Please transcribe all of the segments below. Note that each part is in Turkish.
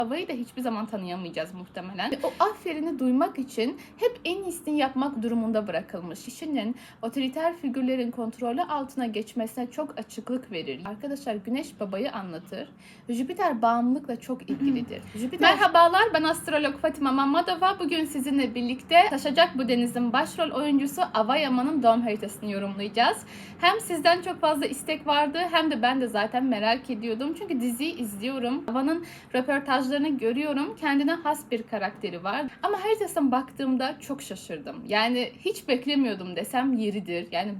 Havayı da hiçbir zaman tanıyamayacağız muhtemelen. O aferini duymak için hep en iyisini yapmak durumunda bırakılmış. Kişinin otoriter figürlerin kontrolü altına geçmesine çok açıklık verir. Arkadaşlar Güneş babayı anlatır. Jüpiter bağımlılıkla çok ilgilidir. Merhabalar, ben astrolog Fatima Mammadova. Bugün sizinle birlikte Taşacak Bu Deniz'in başrol oyuncusu Ava Yaman'ın doğum haritasını yorumlayacağız. Hem sizden çok fazla istek vardı hem de ben de zaten merak ediyordum. Çünkü diziyi izliyorum. Ava'nın röportajlarını görüyorum. Kendine has bir karakteri var. Ama haritasına baktığımda çok şaşırdım. Yani hiç beklemiyordum desem yeridir. Yani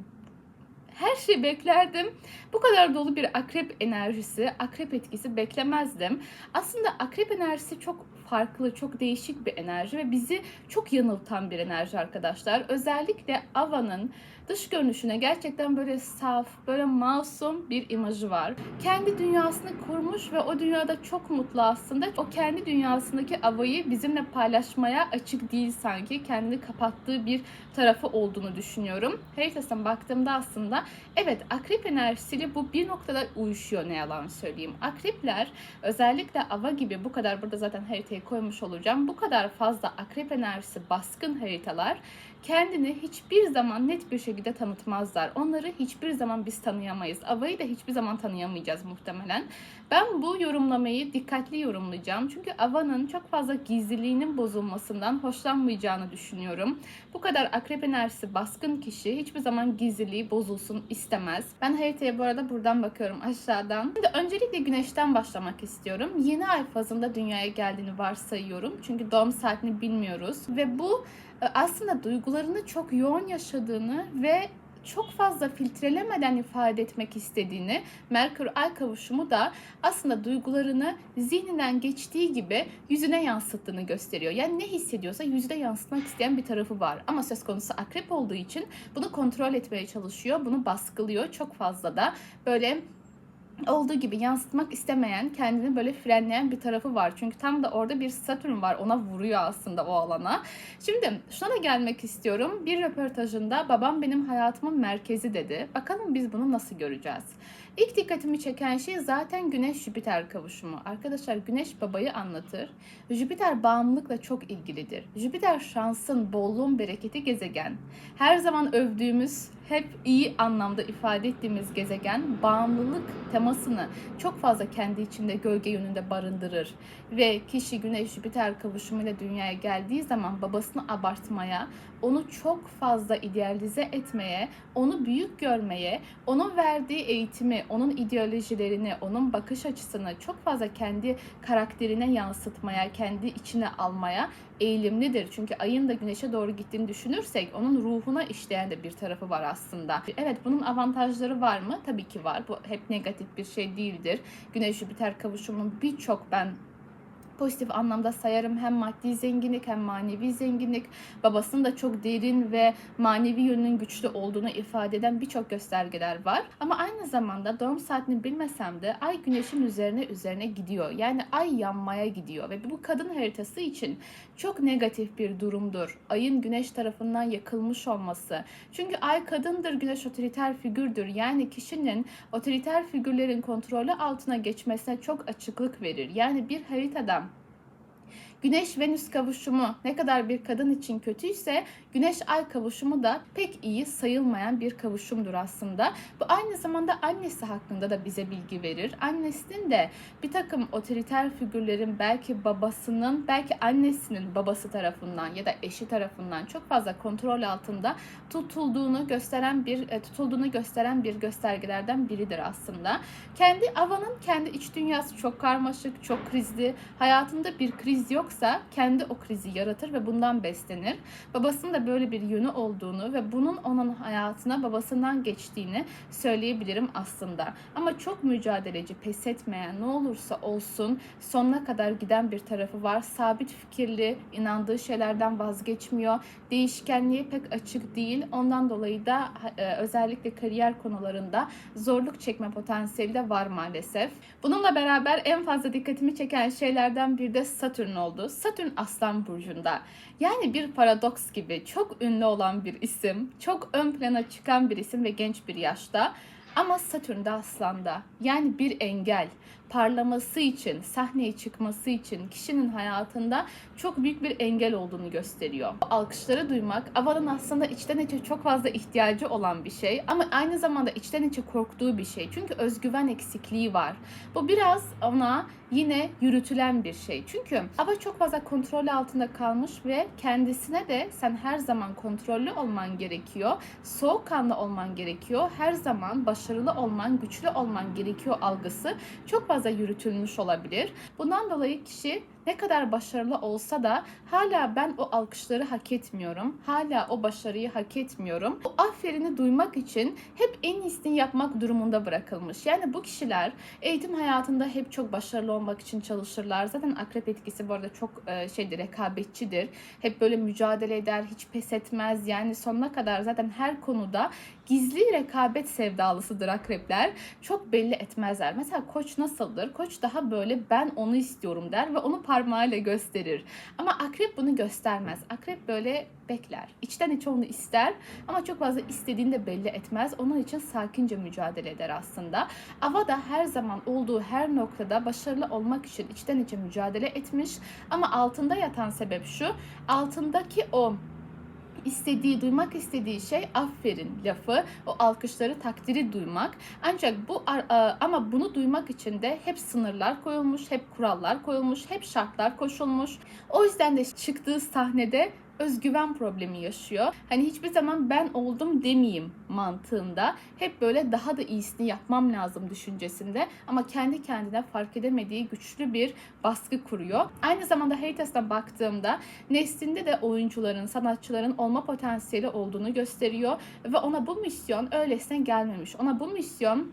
her şeyi beklerdim. Bu kadar dolu bir akrep enerjisi, akrep etkisi beklemezdim. Aslında akrep enerjisi çok farklı, çok değişik bir enerji ve bizi çok yanıltan bir enerji arkadaşlar. Özellikle Ava'nın dış görünüşüne gerçekten böyle saf, böyle masum bir imajı var. Kendi dünyasını kurmuş ve o dünyada çok mutlu aslında. O kendi dünyasındaki Ava'yı bizimle paylaşmaya açık değil sanki. Kendini kapattığı bir tarafı olduğunu düşünüyorum. Haritasına baktığımda aslında evet akrep enerjisiyle bu bir noktada uyuşuyor, ne yalan söyleyeyim. Akrepler özellikle Ava gibi bu kadar, burada zaten haritayı koymuş olacağım, bu kadar fazla akrep enerjisi baskın haritalar kendini hiçbir zaman net bir şekilde tanıtmazlar. Onları hiçbir zaman biz tanıyamayız. Ava'yı da hiçbir zaman tanıyamayacağız muhtemelen. Ben bu yorumlamayı dikkatli yorumlayacağım. Çünkü Ava'nın çok fazla gizliliğinin bozulmasından hoşlanmayacağını düşünüyorum. Bu kadar akrep enerjisi baskın kişi hiçbir zaman gizliliği bozulsun istemez. Ben haritaya bu arada buradan bakıyorum, aşağıdan. Şimdi öncelikle Güneş'ten başlamak istiyorum. Yeni ay fazında dünyaya geldiğini varsayıyorum. Çünkü doğum saatini bilmiyoruz. Ve bu aslında duygularını çok yoğun yaşadığını ve çok fazla filtrelemeden ifade etmek istediğini, Merkür-Ay kavuşumu da aslında duygularını zihninden geçtiği gibi yüzüne yansıttığını gösteriyor. Yani ne hissediyorsa yüzüne yansıtmak isteyen bir tarafı var. Ama söz konusu akrep olduğu için bunu kontrol etmeye çalışıyor, bunu baskılıyor çok fazla da. Böyle olduğu gibi yansıtmak istemeyen, kendini böyle frenleyen bir tarafı var. Çünkü tam da orada bir Satürn var. Ona vuruyor aslında o alana. Şimdi şuna da gelmek istiyorum. Bir röportajında babam benim hayatımın merkezi dedi. Bakalım biz bunu nasıl göreceğiz? İlk dikkatimi çeken şey zaten Güneş-Jüpiter kavuşumu. Arkadaşlar Güneş babayı anlatır. Jüpiter bağımlılıkla çok ilgilidir. Jüpiter şansın, bolluğun, bereketi gezegen. Her zaman övdüğümüz, hep iyi anlamda ifade ettiğimiz gezegen bağımlılık temasını çok fazla kendi içinde gölge yönünde barındırır. Ve kişi Güneş-Jüpiter kavuşumuyla dünyaya geldiği zaman babasını abartmaya, onu çok fazla idealize etmeye, onu büyük görmeye, onun verdiği eğitimi, onun ideolojilerini, onun bakış açısını çok fazla kendi karakterine yansıtmaya, kendi içine almaya eğilimlidir. Çünkü ayın da güneşe doğru gittiğini düşünürsek onun ruhuna işleyen de bir tarafı var aslında. Evet, bunun avantajları var mı? Tabii ki var. Bu hep negatif bir şey değildir. Güneş-Jüpiter kavuşumunun birçok ben pozitif anlamda sayarım. Hem maddi zenginlik hem manevi zenginlik. Babasının da çok derin ve manevi yönünün güçlü olduğunu ifade eden birçok göstergeler var. Ama aynı zamanda doğum saatini bilmesem de ay güneşin üzerine gidiyor. Yani ay yanmaya gidiyor ve bu kadın haritası için çok negatif bir durumdur. Ayın güneş tarafından yakılmış olması. Çünkü ay kadındır, güneş otoriter figürdür. Yani kişinin otoriter figürlerin kontrolü altına geçmesine çok açıklık verir. Yani bir haritada Güneş-Venüs kavuşumu ne kadar bir kadın için kötüyse Güneş-Ay kavuşumu da pek iyi sayılmayan bir kavuşumdur aslında. Bu aynı zamanda annesi hakkında da bize bilgi verir. Annesinin de bir takım otoriter figürlerin belki babasının, belki annesinin babası tarafından ya da eşi tarafından çok fazla kontrol altında tutulduğunu gösteren bir göstergelerden biridir aslında. Ava'nın kendi iç dünyası çok karmaşık, çok krizli. Hayatında bir kriz yoksa kendi o krizi yaratır ve bundan beslenir. Babasının da böyle bir yönü olduğunu ve bunun onun hayatına babasından geçtiğini söyleyebilirim aslında. Ama çok mücadeleci, pes etmeyen, ne olursa olsun sonuna kadar giden bir tarafı var. Sabit fikirli, inandığı şeylerden vazgeçmiyor. Değişkenliğe pek açık değil. Ondan dolayı da özellikle kariyer konularında zorluk çekme potansiyeli de var maalesef. Bununla beraber en fazla dikkatimi çeken şeylerden biri de Satürn oldu. Satürn Aslan Burcu'nda. Yani bir paradoks gibi çok ünlü olan bir isim, çok ön plana çıkan bir isim ve genç bir yaşta. Ama Satürn de Aslan'da. Yani bir engel. parlaması için, sahneye çıkması için kişinin hayatında çok büyük bir engel olduğunu gösteriyor. Bu alkışları duymak, Ava'nın aslında içten içe çok fazla ihtiyacı olan bir şey ama aynı zamanda içten içe korktuğu bir şey. Çünkü özgüven eksikliği var. Bu biraz ona yine yürütülen bir şey. Çünkü Ava çok fazla kontrol altında kalmış ve kendisine de sen her zaman kontrollü olman gerekiyor, soğukkanlı olman gerekiyor, her zaman başarılı olman, güçlü olman gerekiyor algısı çok fazla yürütülmüş olabilir. Bundan dolayı kişi ne kadar başarılı olsa da hala ben o alkışları hak etmiyorum. Hala o başarıyı hak etmiyorum. O aferini duymak için hep en iyisini yapmak durumunda bırakılmış. Yani bu kişiler eğitim hayatında hep çok başarılı olmak için çalışırlar. Zaten akrep etkisi bu arada çok rekabetçidir. Hep böyle mücadele eder, hiç pes etmez. Yani sonuna kadar zaten her konuda gizli rekabet sevdalısıdır akrepler. Çok belli etmezler. Mesela koç nasıldır? Koç daha böyle ben onu istiyorum der ve onu parmağıyla gösterir. Ama akrep bunu göstermez. Akrep böyle bekler. İçten içe onu ister ama çok fazla istediğini de belli etmez. Onun için sakince mücadele eder aslında. Ava da her zaman olduğu her noktada başarılı olmak için içten içe mücadele etmiş. Ama altında yatan sebep şu. Altındaki o duymak istediği şey aferin lafı, o alkışları, takdiri duymak. Ancak ama bunu duymak için de hep sınırlar koyulmuş, hep kurallar koyulmuş, hep şartlar koşulmuş. O yüzden de çıktığı sahnede özgüven problemi yaşıyor. Hani hiçbir zaman ben oldum demeyeyim mantığında. Hep böyle daha da iyisini yapmam lazım düşüncesinde. Ama kendi kendine fark edemediği güçlü bir baskı kuruyor. Aynı zamanda haritasına baktığımda neslinde de oyuncuların, sanatçıların olma potansiyeli olduğunu gösteriyor. Ve ona bu misyon öylesine gelmemiş. Ona bu misyon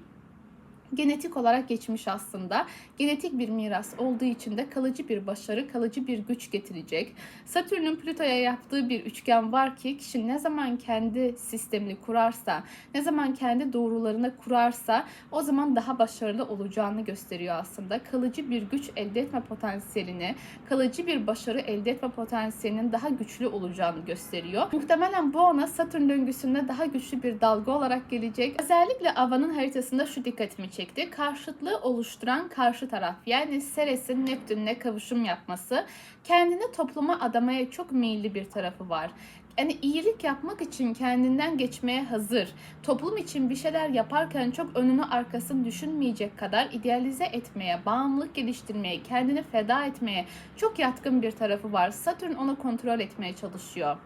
genetik olarak geçmiş aslında. Genetik bir miras olduğu için de kalıcı bir başarı, kalıcı bir güç getirecek. Satürn'ün Plüto'ya yaptığı bir üçgen var ki kişi ne zaman kendi sistemini kurarsa, ne zaman kendi doğrularını kurarsa o zaman daha başarılı olacağını gösteriyor aslında. Kalıcı bir güç elde etme potansiyelini, kalıcı bir başarı elde etme potansiyelinin daha güçlü olacağını gösteriyor. Muhtemelen bu ona Satürn döngüsünde daha güçlü bir dalga olarak gelecek. Özellikle Ava'nın haritasında şu dikkatimi çekti. Karşıtlığı oluşturan karşı taraf, yani Ceres'in Neptün'le kavuşum yapması, kendini topluma adamaya çok meyilli bir tarafı var. Yani iyilik yapmak için kendinden geçmeye hazır. Toplum için bir şeyler yaparken çok önünü arkasını düşünmeyecek kadar idealize etmeye, bağımlılık geliştirmeye, kendini feda etmeye çok yatkın bir tarafı var. Satürn onu kontrol etmeye çalışıyor.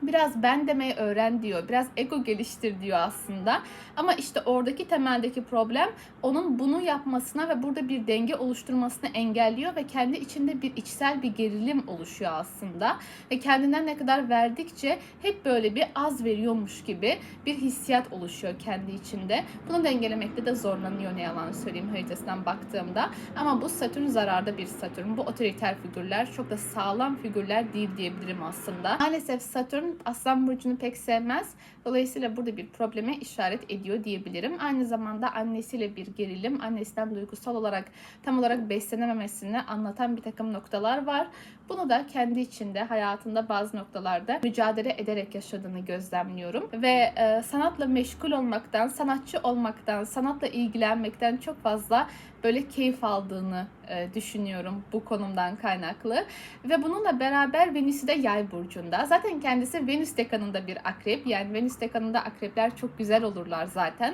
Biraz ben demeyi öğren diyor. Biraz ego geliştir diyor aslında. Ama işte oradaki temeldeki problem onun bunu yapmasına ve burada bir denge oluşturmasını engelliyor ve kendi içinde bir içsel bir gerilim oluşuyor aslında. Ve kendinden ne kadar verdikçe hep böyle bir az veriyormuş gibi bir hissiyat oluşuyor kendi içinde. Bunu dengelemekte de zorlanıyor, ne yalan söyleyeyim, haritasından baktığımda. Ama bu Satürn zararda bir Satürn. Bu otoriter figürler çok da sağlam figürler değil diyebilirim aslında. Maalesef Satürn Aslan burcunu pek sevmez. Dolayısıyla burada bir probleme işaret ediyor diyebilirim. Aynı zamanda annesiyle bir gerilim, annesinden duygusal olarak tam olarak beslenememesini anlatan bir takım noktalar var. Bunu da kendi içinde hayatında bazı noktalarda mücadele ederek yaşadığını gözlemliyorum. Ve sanatla meşgul olmaktan, sanatçı olmaktan, sanatla ilgilenmekten çok fazla böyle keyif aldığını düşünüyorum bu konumdan kaynaklı. Ve bununla beraber Venüs'ü de Yay burcunda. Zaten kendisi Venüs dekanında bir akrep. Yani Venüs dekanında akrepler çok güzel olurlar zaten.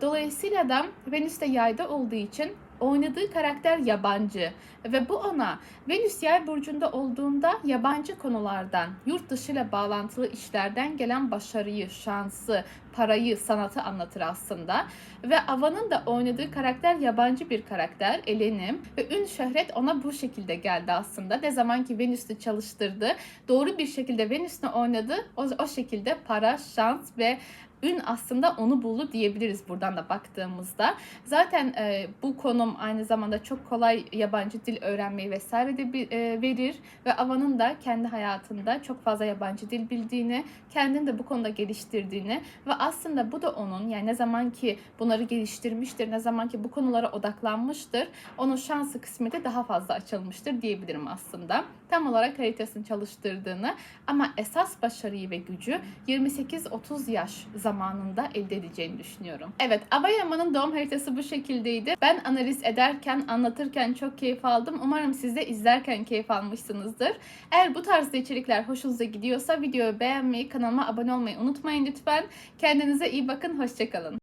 Dolayısıyla da Venüs de Yay'da olduğu için oynadığı karakter yabancı ve bu ona Venüs Yay burcunda olduğunda yabancı konulardan, yurt dışıyla bağlantılı işlerden gelen başarıyı, şansı, parayı, sanatı anlatır aslında. Ve Ava'nın da oynadığı karakter yabancı bir karakter, Elenim, ve ün şöhret ona bu şekilde geldi aslında. Ne zaman ki Venüs'ü çalıştırdı, doğru bir şekilde Venüs'ü oynadı, o şekilde para, şans ve ün aslında onu buldu diyebiliriz buradan da baktığımızda. Zaten bu konum aynı zamanda çok kolay yabancı dil öğrenmeyi vesaire de verir ve Ava'nın da kendi hayatında çok fazla yabancı dil bildiğini, kendini de bu konuda geliştirdiğini ve aslında bu da onun, yani ne zaman ki bunları geliştirmiştir, ne zaman ki bu konulara odaklanmıştır, onun şansı, kısmeti daha fazla açılmıştır diyebilirim aslında. Tam olarak haritasını çalıştırdığını ama esas başarıyı ve gücü 28-30 yaş zamanında elde edeceğini düşünüyorum. Evet, Abayama'nın doğum haritası bu şekildeydi. Ben analiz ederken, anlatırken çok keyif aldım. Umarım siz de izlerken keyif almışsınızdır. Eğer bu tarzda içerikler hoşunuza gidiyorsa videoyu beğenmeyi, kanalıma abone olmayı unutmayın lütfen. Kendinize iyi bakın, hoşça kalın.